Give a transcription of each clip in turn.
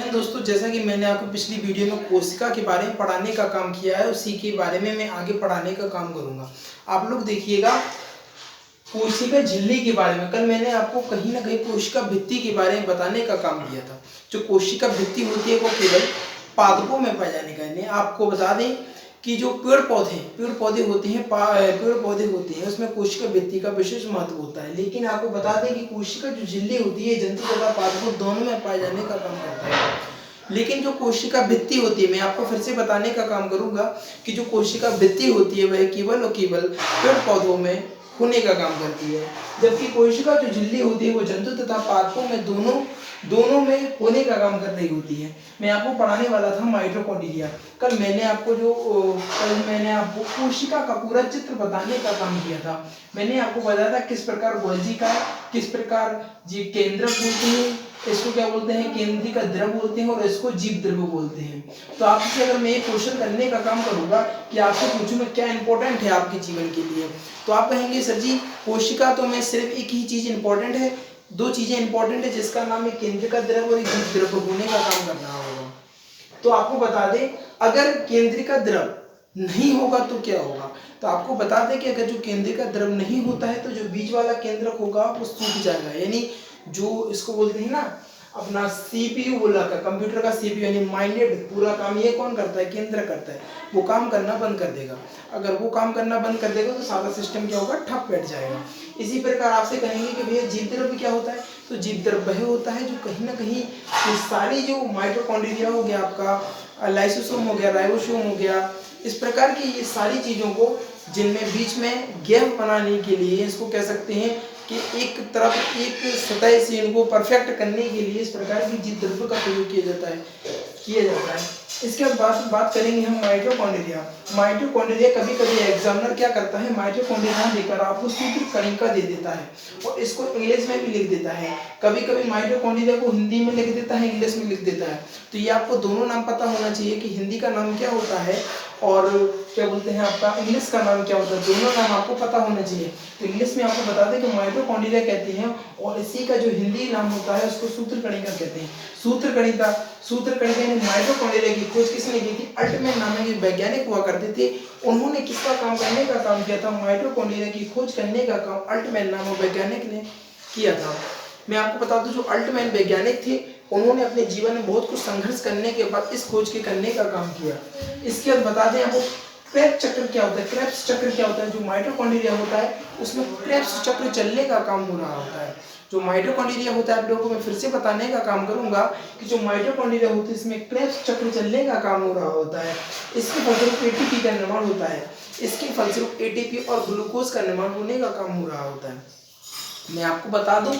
जय दोस्तों, जैसा कि मैंने आपको पिछली वीडियो में कोशिका के बारे में पढ़ाने का काम किया है, उसी के बारे में मैं आगे पढ़ाने का काम करूंगा। आप लोग देखिएगा कोशिका झिल्ली के बारे में। कल मैंने आपको कहीं ना कहीं कोशिका भित्ति के बारे में बताने का काम किया था। जो कोशिका भित्ति होती है वो केवल पादपों में पाए जाने का। आपको बता दें कि जो पेड़ पौधे होते हैं उसमें कोशिका भित्ति का विशेष महत्व होता है। लेकिन आपको बता दें कि कोशिका जो झिल्ली होती है जंतु तथा पादपों दोनों में पाए जाने का काम करता है। लेकिन जो कोशिका भित्ति होती है, मैं आपको फिर से बताने का काम करूंगा कि जो कोशिका भित्ति होती है वह केवल और केवल पेड़ पौधों में होने का काम करती है, जबकि कोशिका जो झिल्ली होती है वो जंतु तथा पादपों में दोनों में होने का काम कर रही होती है। मैं आपको पढ़ाने वाला था माइटोकॉन्ड्रिया। कल मैंने आपको कोशिका का पूरा चित्र बताने का काम किया था। मैंने आपको बताया था किस प्रकार गोल्जी का, किस प्रकार जी केंद्रक बोलते हैं, इसको क्या बोलते हैं, केंद्रिका द्रव बोलते हैं, और इसको जीव द्रव बोलते हैं। तो आपसे अगर मैं ये क्वेश्चन करने का काम करूंगा कि आपसे पूछूं मैं क्या इंपॉर्टेंट है आपके जीवन के लिए, तो आप कहेंगे सर जी कोशिका तो में सिर्फ एक ही चीज इंपॉर्टेंट है, दो चीजें इंपॉर्टेंट है जिसका नाम है केंद्रिका द्रव और जीव द्रव होने का काम करना होगा। तो आपको बता दें अगर केंद्रिका द्रव नहीं होगा तो क्या होगा। तो आपको बता दें कि अगर जो केंद्रिका द्रव नहीं होता है तो जो बीच वाला केंद्रक होगा वो सूख जाएगा, यानी जो इसको बोलते हैं ना अपना सीपीयू बोला का, कंप्यूटर का सीपीयू यानी माइंडेड, पूरा काम ये कौन करता है, केंद्र करता है, वो काम करना बंद कर देगा। अगर वो काम करना बंद कर देगा तो सारा सिस्टम क्या होगा, ठप बैठ जाएगा। इसी प्रकार आपसे कहेंगे कि भैया जीव द्रव्य क्या होता है, तो जीव द्रव्य वह होता है जो कहीं ना कहीं सारी जो माइटोकॉन्ड्रिया हो गया, आपका लाइसोसोम हो गया, राइबोसोम हो गया, इस प्रकार की ये सारी चीजों को जिनमें बीच में गैप बनाने के लिए इसको कह सकते हैं कि एक तरफ एक सतह से इनको परफेक्ट करने के लिए इस प्रकार की जीव द्रव्य का प्रयोग किया जाता है। इसके बाद बात करेंगे हम माइटोकॉन्ड्रिया कभी कभी एग्जामिनर क्या करता है, माइटोकॉन्ड्रिया लेकर आपको सूत्र कणिका दे देता है और इसको इंग्लिश में भी लिख देता है। कभी कभी माइटोकॉन्ड्रिया को हिंदी में लिख देता है, इंग्लिश में लिख देता है। तो ये आपको दोनों नाम पता होना चाहिए कि हिंदी का नाम क्या होता है और क्या बोलते हैं आपका इंग्लिश का नाम क्या होता है, दोनों नाम आपको पता होना चाहिए। तो इंग्लिश में आपको बता दें कि माइटोकॉन्ड्रिया कहते हैं और इसी का जो हिंदी नाम होता है उसको सूत्र कणिका कहते हैं। सूत्र कणिका यानी माइटोकॉन्ड्रिया की खोज किसने की थी, अल्टमैन नाम के वैज्ञानिक हुआ करते थे। उन्होंने किसका काम करने का काम किया था, माइटोकॉन्ड्रिया की खोज करने का काम अल्टमैन नामक वैज्ञानिक ने किया था। मैं आपको बता दूं जो अल्टमैन वैज्ञानिक थे उन्होंने अपने जीवन में बहुत कुछ संघर्ष करने के बाद इस खोज के करने का काम किया। इसके बाद बता दें आपको क्रेब्स चक्र क्या होता है, क्रेब्स चक्र क्या होता है, जो माइटोकॉन्ड्रिया होता है उसमें क्रेब्स चक्र चलने का काम हो रहा होता है। जो माइटोकॉन्ड्रिया होता है आप लोगों को मैं फिर से बताने का काम करूंगा कि जो माइटोकॉन्ड्रिया होती है इसमें क्रेब्स चक्र चलने का काम हो रहा होता है। इसके फलस्वरूप एटीपी का निर्माण होता है, इसके फलस्वरूप एटीपी और ग्लूकोज का निर्माण होने का काम हो रहा होता है। मैं आपको बता दूं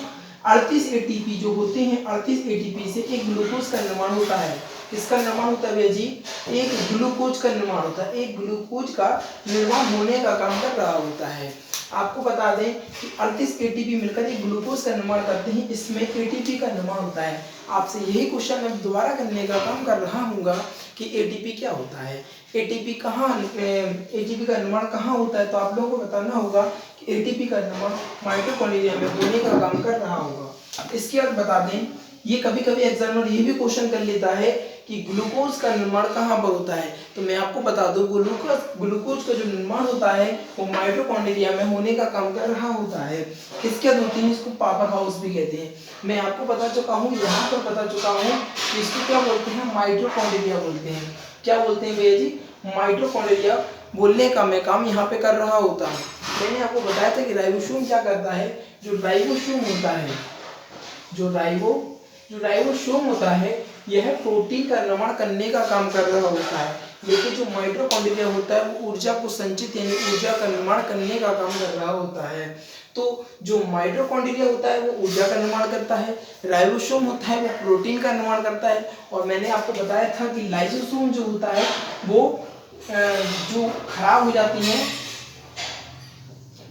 38 एटीपी जो होते हैं, 38 एटीपी से एक ग्लूकोज का निर्माण होता है। किसका निर्माण होता है जी, एक ग्लूकोज का निर्माण होता है, एक ग्लूकोज का निर्माण होने का काम कर रहा होता है। आपको बता दें कि 38 एटीपी मिलकर एक ग्लूकोज का निर्माण करते हैं, इसमें एटीपी का निर्माण होता है। आपसे यही क्वेश्चन मैं दोबारा करने का काम कर रहा हूँगा कि एटीपी क्या होता है, एटीपी का निर्माण कहाँ होता है। तो आप लोगों को बताना होगा कि एटीपी का निर्माण माइटोकॉन्ड्रिया में होने का काम कर रहा होगा। इसके बाद बता दें ये कभी कभी एग्जामिनर ये भी क्वेश्चन कर लेता है कि ग्लूकोज का निर्माण कहाँ पर होता है। तो मैं आपको बता दूं ग्लूकोज का जो निर्माण होता है वो माइटोकॉन्ड्रिया में होने का काम कर रहा होता है। किसके अंदर होती है, इसको पावर हाउस भी कहते हैं। मैं आपको बता चुका हूँ, यहाँ पर बता चुका हूँ कि इसको क्या बोलते हैं, माइटोकॉन्ड्रिया बोलते हैं। क्या बोलते हैं भैया जी, माइटोकॉन्ड्रिया बोलने का मैं काम यहाँ पे कर रहा होता हूँ। मैंने आपको बताया था कि राइबोसोम क्या करता है, जो राइबोसोम होता है, जो राइबोसोम होता है यह प्रोटीन का निर्माण करने का काम कर रहा होता है। लेकिन जो माइटोकॉन्ड्रिया होता है वो ऊर्जा को संचित यानी ऊर्जा का निर्माण करने का काम कर रहा होता है। तो जो माइटोकॉन्ड्रिया होता है वो ऊर्जा का निर्माण करता है, राइबोसोम होता है वो प्रोटीन का निर्माण करता है। और मैंने आपको बताया था कि लाइसोसोम जो होता है वो जो खराब हो जाती है,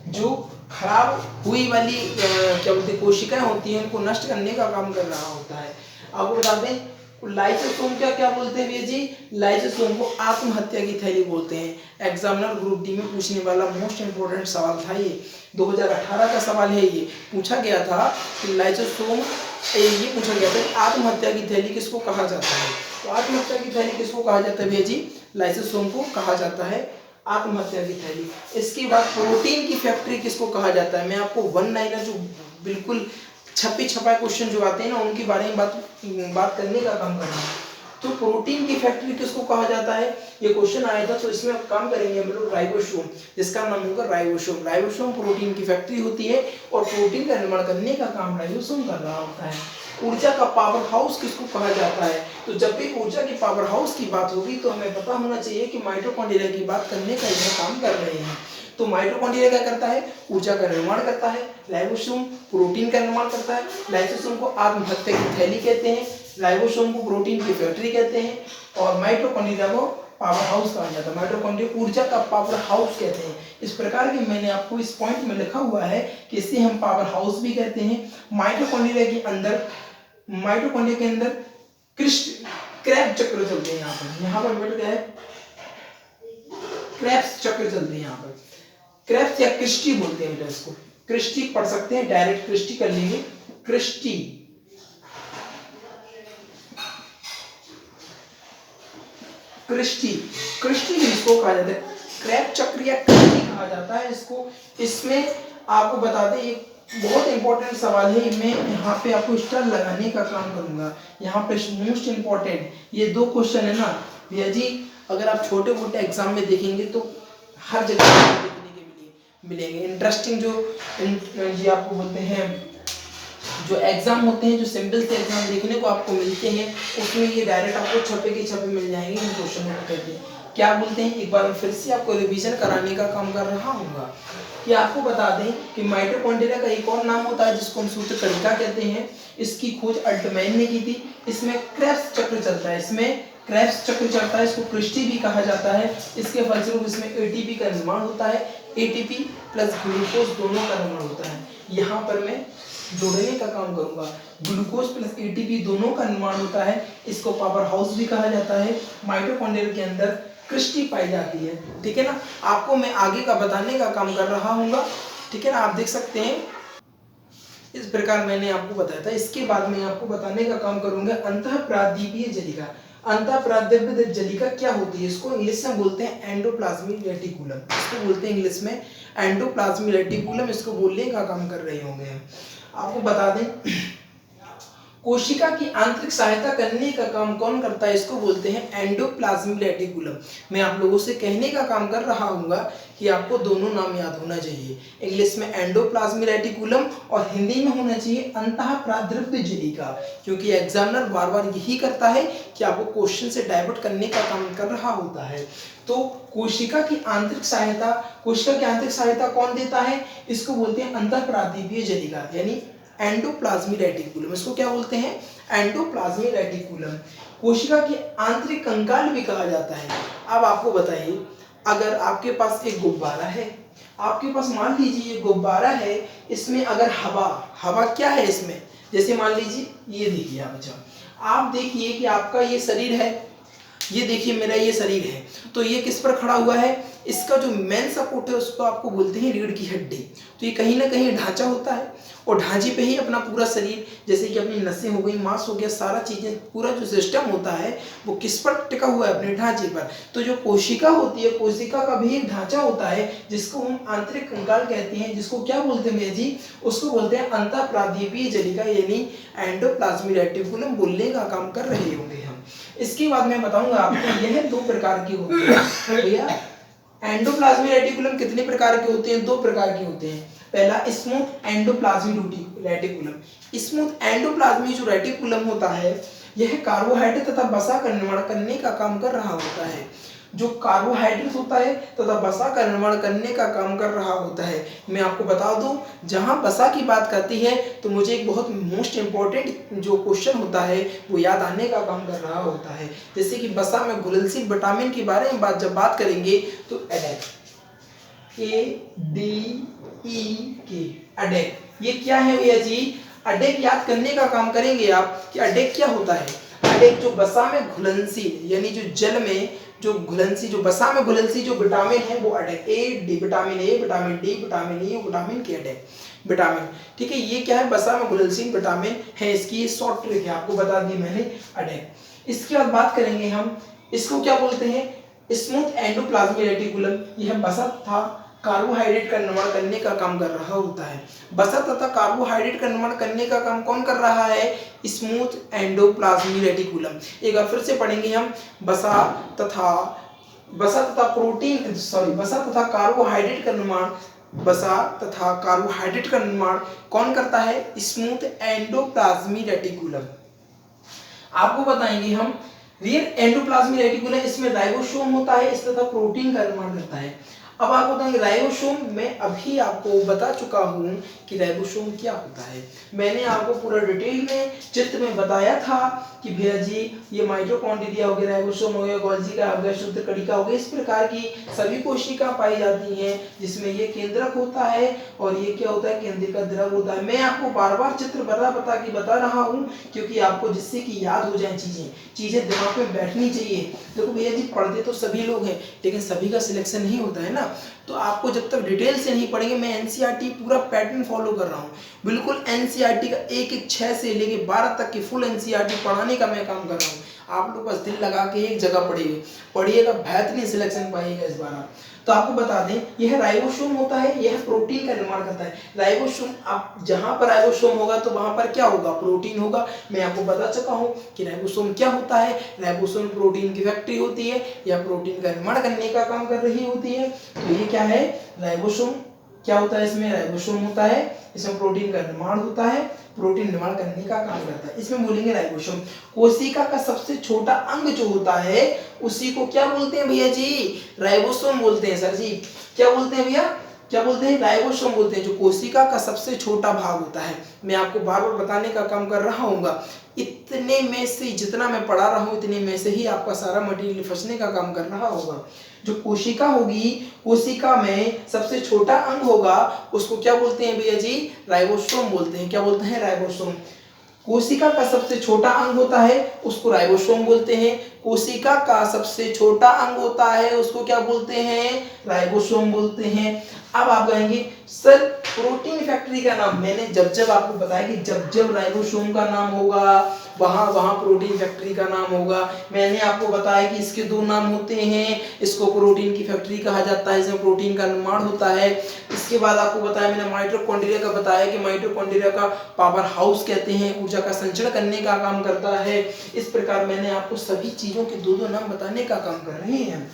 जो खराब हुई वाली क्या बोलते हैं कोशिकाएं होती हैं उनको नष्ट करने का काम कर रहा होता है। आपको बता दें लाइसोसोम क्या बोलते हैं भैया जी, लाइसोसोम को आत्महत्या की थैली बोलते हैं। एग्जामिनर ग्रुप डी में पूछने वाला मोस्ट इंपोर्टेंट सवाल था ये, 2018 का सवाल है। ये पूछा गया था कि लाइसोसोम ये पूछा गया था कि आत्महत्या की थैली किसको कहा जाता है। तो आत्महत्या की थैली किसको कहा जाता है भैया जी, लाइसोसोम को कहा जाता है आत्महत्या की थैली। इसके बाद प्रोटीन की फैक्ट्री किसको कहा जाता है। मैं आपको वन लाइनर जो बिल्कुल छपे छपाए क्वेश्चन जो आते हैं ना उनके बारे में बात करने का काम कर रहा हूँ। तो प्रोटीन की फैक्ट्री किसको कहा जाता है, ये क्वेश्चन आया था। तो इसमें काम करेंगे हम लोग राइबोसोम, जिसका नाम होगा राइबोसोम। राइबोसोम प्रोटीन की फैक्ट्री होती है और प्रोटीन का निर्माण करने का काम राइबोसोम कर रहा होता है। ऊर्जा का पावर हाउस किसको कहा जाता है। तो जब भी ऊर्जा की पावर हाउस की बात होगी तो हमें पता होना चाहिए कि माइटोकॉन्ड्रिया की बात करने का यह काम कर रहे हैं। तो माइटोकॉन्ड्रिया क्या करता है, ऊर्जा का निर्माण करता है। राइबोसोम प्रोटीन का निर्माण करता है। लाइसोसोम को आत्महत्या की थैली कहते हैं, राइबोसोम को प्रोटीन की फैक्ट्री कहते हैं और माइटोकॉन्ड्रिया को पावर हाउस कहा जाता है। माइटोकॉन्ड्रिया ऊर्जा का पावर हाउस कहते हैं। इस प्रकार की मैंने आपको इस पॉइंट में लिखा हुआ है कि इसे हम पावर हाउस भी कहते हैं। माइटोकॉन्ड्रिया के अंदर क्रेब्स चक्र चलते हैं। यहाँ पर क्या है, क्रेब्स चक्र चलते हैं। यहाँ पर क्रेब्स या क्रिस्टी बोलते हैं बेटा, इसको क्रिस्टी पढ़ सकते हैं, डायरेक्ट क्रिस्टी कर लेंगे। क्रिस्टी इसको कहा जाता है, क्रेब चक्र या क्रिस्टी कहा जाता है इसको। इसमें आपको बता दें एक बहुत इंपॉर्टेंट सवाल है, मैं यहाँ पे आपको स्टार लगाने का काम करूंगा। यहाँ पे मोस्ट इंपॉर्टेंट ये दो क्वेश्चन है ना भैया जी, अगर आप छोटे मोटे एग्जाम में देखेंगे तो हर जगह देखने के मिलेंगे। इंटरेस्टिंग जो ये आपको बोलते हैं जो एग्जाम होते हैं, जो सिंपल से एग्जाम देखने को आपको मिलते हैं, उसमें ये डायरेक्ट आपको छपे के छपे मिल जाएंगे इन क्वेश्चनों को कहते हैं। क्या बोलते हैं, एक बार फिर से आपको रिवीजन कराने का काम कर रहा हूँ कि आपको बता दें कि माइटोकॉन्ड्रिया का एक और नाम होता है जिसको हम सूत्र कणिका कहते हैं। इसकी खोज अल्टमैन ने की थी। इसमें क्रेब्स चक्र चलता है, इसको क्रिस्टी भी कहा जाता है। इसके फलस्वरूप इसमें एटीपी का निर्माण होता है। एटीपी प्लस ग्लूकोज दोनों का निर्माण होता है। यहाँ पर मैं जोड़ने का काम करूंगा, ग्लूकोज प्लस एटीपी दोनों का निर्माण होता है। इसको पावर हाउस भी कहा जाता है। माइटोकॉन्ड्रिया के अंदर क्रिस्टी पाई जाती है। ठीक है ना, आपको मैं आगे का बताने का काम कर रहा हूँ। ठीक है ना, आप देख सकते हैं इस प्रकार मैंने आपको बताया था। इसके बाद मैं आपको बताने का काम करूंगा अंतःप्रादीपीय जलिका। अंतःप्रादीपीय जलिका क्या होती है, इसको इंग्लिश में बोलते हैं एंडोप्लाज्मिक रेटिकुलम। इसको बोलते हैं इंग्लिश में एंडोप्लाज्मिक रेटिकुलम, इसको बोलने का काम कर रहे होंगे हम। आपको बता दें कोशिका की आंतरिक सहायता करने का काम कौन करता है, इसको बोलते हैं एंडोप्लाज्मिक रेटिकुलम। मैं आप लोगों से कहने का काम कर रहा हूँ कि आपको दोनों नाम याद होना चाहिए, इंग्लिश में एंडोप्लाज्मिक रेटिकुलम और हिंदी में होना चाहिए अंतःप्राद्रव्य जलिका, क्योंकि एग्जामिनर बार बार यही करता है कि आपको क्वेश्चन से डाइवर्ट करने का काम कर रहा होता है। तो कोशिका की आंतरिक सहायता कौन देता है, इसको बोलते हैं अंतःप्रादीपीय जलिका यानी एंडोप्लाज्मिक रेटिकुलम। इसको क्या बोलते हैं, एंडोप्लाज्मिक रेटिकुलम। कोशिका की आंतरिक कंकाल भी कहा जाता है। अब आपको बताइए, अगर आपके पास एक गुब्बारा है, आपके पास मान लीजिए ये गुब्बारा है, इसमें अगर हवा क्या है इसमें, जैसे मान लीजिए ये देखिए आप देखिए कि आपका ये शरीर है, ये देखिए मेरा ये शरीर है, तो ये किस पर खड़ा हुआ है, इसका जो मेन सपोर्ट है उसको आपको बोलते हैं रीढ़ की हड्डी। तो ये कहीं ना कहीं ढांचा होता है और ढांचे पे ही अपना पूरा शरीर, जैसे कि अपनी नसें हो गई, मांस हो गया, सारा चीजें, पूरा जो सिस्टम होता है वो किस पर टिका हुआ है, अपने ढांचे पर। तो जो कोशिका होती है, कोशिका का भी एक ढांचा होता है जिसको हम आंतरिक कंकाल कहते हैं, जिसको क्या बोलते हैं भैया जी, उसको बोलते हैं अंतःप्रादीपीय जलिका यानी एंडोप्लाज्मिक रेटिकुलम बोलने का काम कर रहे होंगे हम। इसके बाद मैं बताऊंगा आपको यह दो प्रकार की होती है भैया। एंडोप्लाज्मिक रेटिकुलम कितने प्रकार के होते हैं, दो प्रकार के होते हैं। पहला smooth endoplasmic reticulum. Smooth endoplasmic जो रेटिकुलम होता है यह कार्बोहाइड्रेट तथा वसा का निर्माण करने का काम कर रहा होता है। जो कार्बोहाइड्रेट होता है तथा वसा का निर्माण करने का काम कर रहा होता है। मैं आपको बता दूं, जहां वसा की बात करती है तो मुझे एक बहुत मोस्ट इंपॉर्टेंट जो क्वेश्चन होता है वो याद आने का काम कर रहा होता है। जैसे कि वसा में घुलनशील विटामिन के बारे में जब बात करेंगे तो एडेक, ADEK, अडेक, ये क्या है भैया जी, अडेक याद करने का काम करेंगे आप कि अडेक क्या होता है। अडेक जो वसा में घुलनशील यानी जो जल में जो घुलनशील, जो वसा में घुलनशील जो विटामिन है वो ADEK, vitamin A, vitamin D, vitamin E, vitamin K ADEK. Vitamin. ठीक है, ये क्या है, वसा में घुलनशील विटामिन है, इसकी ये शॉर्ट ट्रिक है, आपको बता दी मैंने अडेक। इसके बाद बात करेंगे हम, इसको क्या बोलते हैं, स्मूथ एंडोप्लाज्मिक रेटिकुलम। यह वसा तथा कार्बोहाइड्रेट का निर्माण करने का काम कर रहा होता है। वसा तथा कार्बोहाइड्रेट का निर्माण करने का काम कौन कर रहा है, स्मूथ एंडोप्लाज्मिक रेटिकुलम। एक बार फिर से पढ़ेंगे हम, वसा तथा कार्बोहाइड्रेट का निर्माण, वसा तथा कार्बोहाइड्रेट का निर्माण कौन करता है, स्मूथ एंडोप्लाज्मिक रेटिकुलम। आपको बताएंगे हम रियल एंडोप्लाज्मिक रेटिकुलम, इसमें राइबोसोम होता है, इस तथा प्रोटीन का निर्माण करता है। अब आपको बताएंगे राइबोसोम, मैं अभी आपको बता चुका हूं कि राइबोसोम क्या होता है। मैंने आपको पूरा डिटेल में चित्र में बताया था कि भैया जी ये माइटोकॉन्ड्रिया हो गया, राइबोसोम हो गया, गोल्जी का हो गया, सूत्रकणिका हो गया, इस प्रकार की सभी कोशिका पाई जाती हैं, जिसमें ये केंद्रक होता है और ये क्या होता है, केंद्रिका द्रव होता है। मैं आपको बार बार चित्र बता रहा हूँ क्योंकि आपको जिससे कि याद हो जाए चीजें दिमाग में बैठनी चाहिए। देखो भैया जी पढ़ते तो सभी लोग हैं, लेकिन सभी का सिलेक्शन नहीं होता है ना, तो आपको जब तक डिटेल से नहीं पढ़ेंगे, मैं एनसीईआरटी पूरा पैटर्न फॉलो कर रहा हूँ, बिल्कुल एनसीईआरटी का एक 6 से लेके 12 तक की फुल एनसीईआरटी पढ़ाने का मैं काम कर रहा हूँ। आप लोग बस दिल लगा के एक जगह पढ़िएगा, बेहतरीन सिलेक्शन पाइएगा इस बार आप। तो आपको बता दें, यह राइबोसोम होता है, यह प्रोटीन का निर्माण करता है। राइबोसोम, आप जहां पर राइबोसोम होगा तो वहां पर क्या होगा, प्रोटीन होगा। मैं आपको बता चुका हूं कि राइबोसोम क्या होता है, राइबोसोम प्रोटीन की फैक्ट्री होती है या प्रोटीन का निर्माण करने का काम कर रही होती है। तो ये क्या है, राइबोसोम क्या होता है, इसमें राइबोसोम होता है, इसमें प्रोटीन का निर्माण होता है, प्रोटीन निर्माण करने का काम करता है, इसमें बोलेंगे राइबोसोम। कोशिका का सबसे छोटा अंग जो होता है उसी को क्या बोलते हैं भैया जी, राइबोसोम बोलते हैं। सर जी क्या बोलते हैं भैया, क्या बोलते हैं, राइबोसोम बोलते हैं, जो कोशिका का सबसे छोटा भाग होता है। मैं आपको बार बार बताने का काम कर रहा हूँ, इतने में से जितना मैं पढ़ा रहा हूँ इतने में से ही आपका सारा मटेरियल फंसने का काम कर रहा होगा। जो कोशिका होगी, कोशिका में सबसे छोटा अंग होगा, उसको क्या बोलते हैं भैया जी, राइबोसोम बोलते हैं। क्या बोलते हैं, राइबोसोम। कोशिका का सबसे छोटा अंग होता है उसको राइबोसोम बोलते हैं। कोशिका का सबसे छोटा अंग होता है उसको क्या बोलते हैं, राइबोसोम बोलते हैं। अब आप कहेंगे सर प्रोटीन फैक्ट्री का नाम, मैंने जब आपको बताया कि जब राइबोसोम का नाम होगा वहां प्रोटीन फैक्ट्री का नाम होगा। मैंने आपको बताया कि इसके 2 नाम होते हैं, इसको प्रोटीन की फैक्ट्री कहा जाता है, इसमें प्रोटीन का निर्माण होता है। इसके बाद आपको बताया मैंने माइटोकॉन्ड्रिया का बताया कि माइटोकॉन्ड्रिया का पावर हाउस कहते हैं, ऊर्जा का संचरण करने का काम करता है। इस प्रकार मैंने आपको सभी चीजों के 2 नाम बताने का काम कर रहे हैं।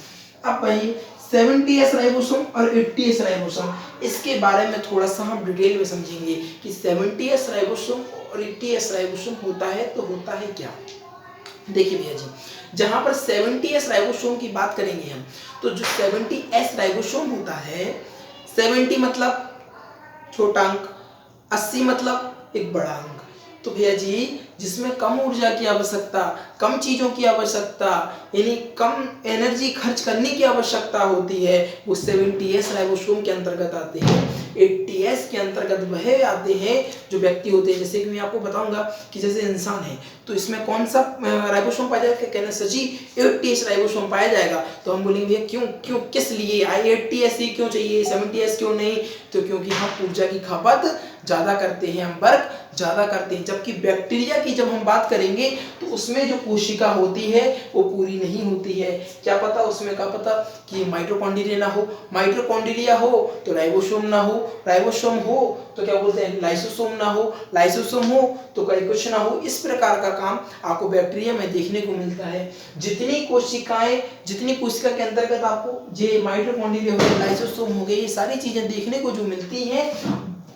अब भाई 70S राइबोसोम और 80S राइबोसोम, इसके बारे में थोड़ा सा हम डिटेल में समझेंगे कि 70S राइबोसोम और 80S राइबोसोम होता है तो होता है क्या। देखिए भैया जी, जहां पर 70S राइबोसोम की बात करेंगे हम, तो जो 70S राइबोसोम होता है, 70 मतलब छोटा अंक, 80 मतलब एक बड़ा अंक। तो भैया जी जिसमें कम ऊर्जा की आवश्यकता, कम चीजों की आवश्यकता, यानी कम एनर्जी खर्च करने की आवश्यकता होती है, वो 70S राइबोसोम के अंतर्गत आते हैं। 80S के अंतर्गत वह आते हैं जो व्यक्ति होते हैं, जैसे कि मैं आपको बताऊंगा कि जैसे इंसान है तो इसमें कौन सा राइबोसोम पाया जाएगा, कहना सर जी 80S राइबोसोम पाया जाएगा। तो हम बोलेंगे भैया क्यों किस लिए 80S ही क्यों चाहिए, 70S क्यों नहीं, तो क्योंकि हम ऊर्जा की खपत ज्यादा करते हैं, हम वर्क ज्यादा करते हैं। जबकि बैक्टीरिया की जब हम बात करेंगे तो उसमें जो कोशिका होती है वो पूरी नहीं होती है। क्या पता उसमें, क्या पता कि माइटोकॉन्ड्रिया ना हो, माइटोकॉन्ड्रिया हो तो राइबोसोम ना हो, राइबोसोम हो तो क्या बोलते हैं लाइसोसोम ना हो, लाइसोसोम हो तो कहीं कुछ ना हो। इस प्रकार का काम आपको बैक्टीरिया में देखने को मिलता है। जितनी कोशिका के अंतर्गत आपको जे माइटोकॉन्ड्रिया हो, लाइसोसोम हो गए, ये सारी चीजें देखने को जो मिलती हैं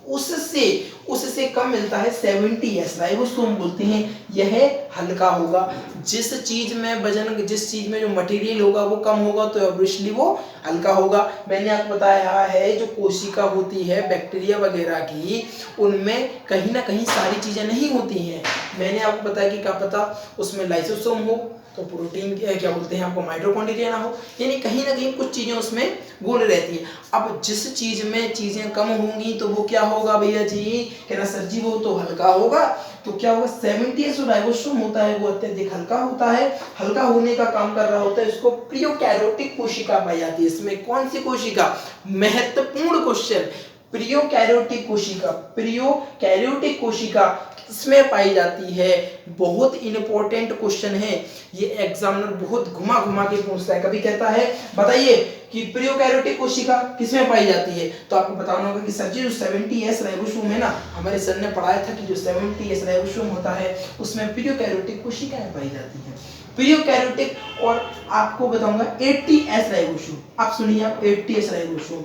उससे कम मिलता है 70S राइबोसोम बोलते हैं। यह हल्का होगा, जिस चीज में वजन, जिस चीज में जो मटेरियल होगा वो कम होगा तो ऑब्वियसली वो हल्का होगा। मैंने आपको बताया है जो कोशिका होती है बैक्टीरिया वगैरह की, उनमें कहीं ना कहीं सारी चीजें नहीं होती हैं। मैंने आपको बताया कि क्या पता उसमें लाइसोसोम हो तो प्रोटीन क्या बोलते हैं आपको माइटोकॉन्ड्रिया ना हो, यानी कहीं ना कहीं कुछ चीजें उसमें गुण रहती है। अब जिस चीज में चीजें कम होंगी तो वो क्या होगा भैया जी, कहना सर जी वो तो हल्का होगा। तो क्या होगा 70S राइबोसोम होता है वो अत्यधिक हल्का होता है, हल्का होने का काम कर रहा होता है। इसको प्रोकैरियोटिक कोशिका पाई जाती है। इसमें कौन सी कोशिका, महत्वपूर्ण क्वेश्चन, प्रोकैरियोटिक कोशिका, प्रोकैरियोटिक कोशिका किसमें पाई जाती है? बहुत इंपॉर्टेंट क्वेश्चन है ये, एग्जामिनर बहुत घुमा घुमा के पूछता है। कभी कहता है बताइए कि प्रोकैरियोटिक कोशिका किसमें पाई जाती है, तो आपको बताना होगा कि सर जी जो 70S राइबोसोम है ना, हमारे सर ने पढ़ाया था कि जो 70S राइबोसोम होता है उसमें प्रोकैरियोटिक कोशिकाएं पाई जाती हैं। प्रोकैरियोटिक, और आपको बताऊंगा 80S राइबोसोम। आप सुनिए, आप 80S राइबोसोम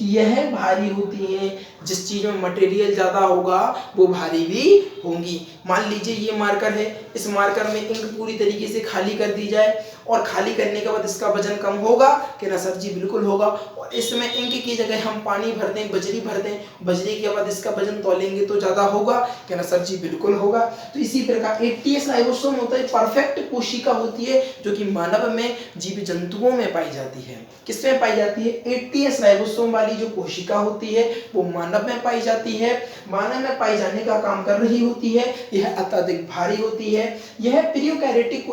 यह भारी होती है, जिस चीज में मटेरियल ज्यादा होगा वो भारी भी होंगी। मान लीजिए ये मार्कर है, इस मार्कर में इंक पूरी तरीके से खाली कर दी जाए और खाली करने के बाद इसका वजन कम होगा कि ना? सर जी बिल्कुल होगा। और इसमें इंक की जगह हम पानी भर दें, बजरी भर दें, बजरी के बाद इसका वजन तोलेंगे तो ज्यादा होगा कि ना? सर जी बिल्कुल होगा। तो इसी प्रकार 80S राइबोसोम होता है, परफेक्ट कोशिका होती है जो कि मानव में, जीव जंतुओं में पाई जाती है। किसमें पाई जाती है? 80S राइबोसोम वाली जो कोशिका होती है वो मानव में पाई जाती है। मानव में पाई जाने का काम कर रही होती है, यह अत्यधिक भारी होती है। यह प्रोकैरियोटिक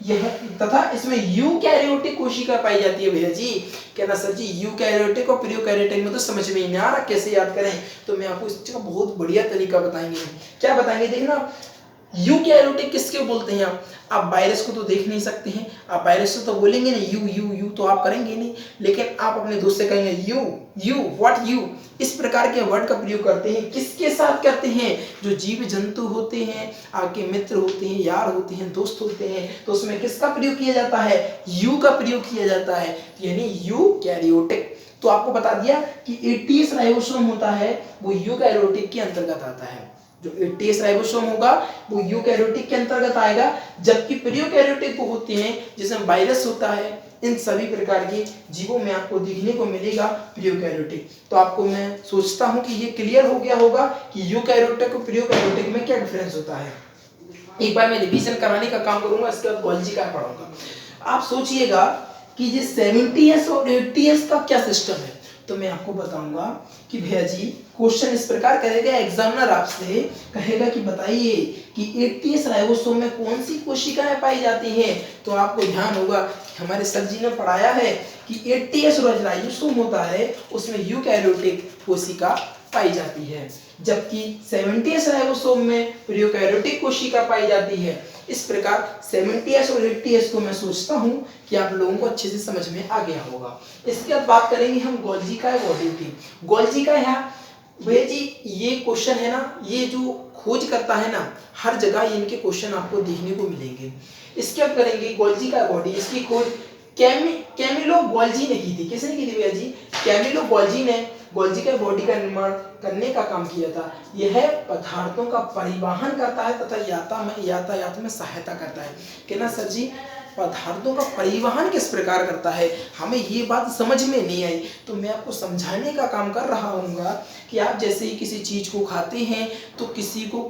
यह तथा इसमें यूकैरियोटिक कोशिका पाई जाती है। भैया जी कहना सर जी यूकैरियोटिक और प्रोकैरियोटिक में तो समझ में ही नहीं आ रहा, कैसे याद करें? तो मैं आपको इसका बहुत बढ़िया तरीका बताएंगे। क्या बताएंगे? देखना, यूकैरियोटिक किसके बोलते हैं? आप वायरस को तो देख नहीं सकते हैं, आप वायरस से तो बोलेंगे नहीं यू यू यू, तो आप करेंगे नहीं, लेकिन आप अपने दोस्त से कहेंगे यू यू व्हाट यू, इस प्रकार के वर्ड का प्रयोग करते हैं। किसके साथ करते हैं? जो जीव जंतु होते हैं, आपके मित्र होते हैं, यार होते हैं, दोस्त होते हैं, तो उसमें किसका प्रयोग किया जाता है? यू का प्रयोग किया जाता है, यानी यूकैरियोटिक। तो आपको बता दिया कि 80S राइबोसोम होता है वो यूकैरियोटिक के अंतर्गत आता है। जो 80S राइबोसोम होगा वो यूकैरियोटिक के अंतर्गत आएगा, जबकि प्रोकैरियोटिक वो होते हैं जिसमें वायरस होता है। इन सभी प्रकार के जीवों में आपको देखने को मिलेगा प्रोकैरियोटिक। तो आपको मैं सोचता हूं कि ये क्लियर हो गया होगा कि यूकैरियोटिक और प्रोकैरियोटिक में क्या डिफरेंस होता है। एक बार मैं रिवीजन कराने का काम करूंगा, इसके बाद गोल्जी का पढ़ाऊंगा। आप सोचिएगा कि ये 70S और 80S का क्या सिस्टम है, तो मैं आपको बताऊंगा कि भैया जी क्वेश्चन इस प्रकार करेगा, एग्जामिनर आपसे कहेगा कि बताइए कि 80S राइबोसोम में कौन सी कोशिकाएं पाई जाती हैं, तो आपको ध्यान होगा कि हमारे सर जी ने पढ़ाया है कि 80S राइबोसोम होता है उसमें यूकैरियोटिक कोशिका पाई जाती है, जबकि 70S राइबोसोम में प्रोकैरियोटिक कोशिका पाई जाती है। इस प्रकार 70S और 80S को मैं सोचता हूं कि आप लोगों को अच्छे से समझ में आ गया होगा। इसके बाद बात करेंगे हम गोल्जी का बॉडी की। गोल्जी का है भैया जी, ये क्वेश्चन है ना, ये जो खोज करता है ना, हर जगह इनके क्वेश्चन आपको देखने को मिलेंगे। इसके अब करेंगे गोल्जी का बॉडी। इसकी खोज कैमिलो गोल्जी ने की थी। किसने की थी भैया जी? कैमिलो गोल्जी ने गोल्जी के बॉडी का निर्माण करने का काम किया था। यह पदार्थों का परिवहन करता है तथा यातायात में सहायता करता है। कहना सर जी पदार्थों का परिवहन किस प्रकार करता है, हमें ये बात समझ में नहीं आई, तो मैं आपको समझाने का काम कर रहा हूँगा कि आप जैसे ही किसी चीज़ को खाते हैं तो किसी को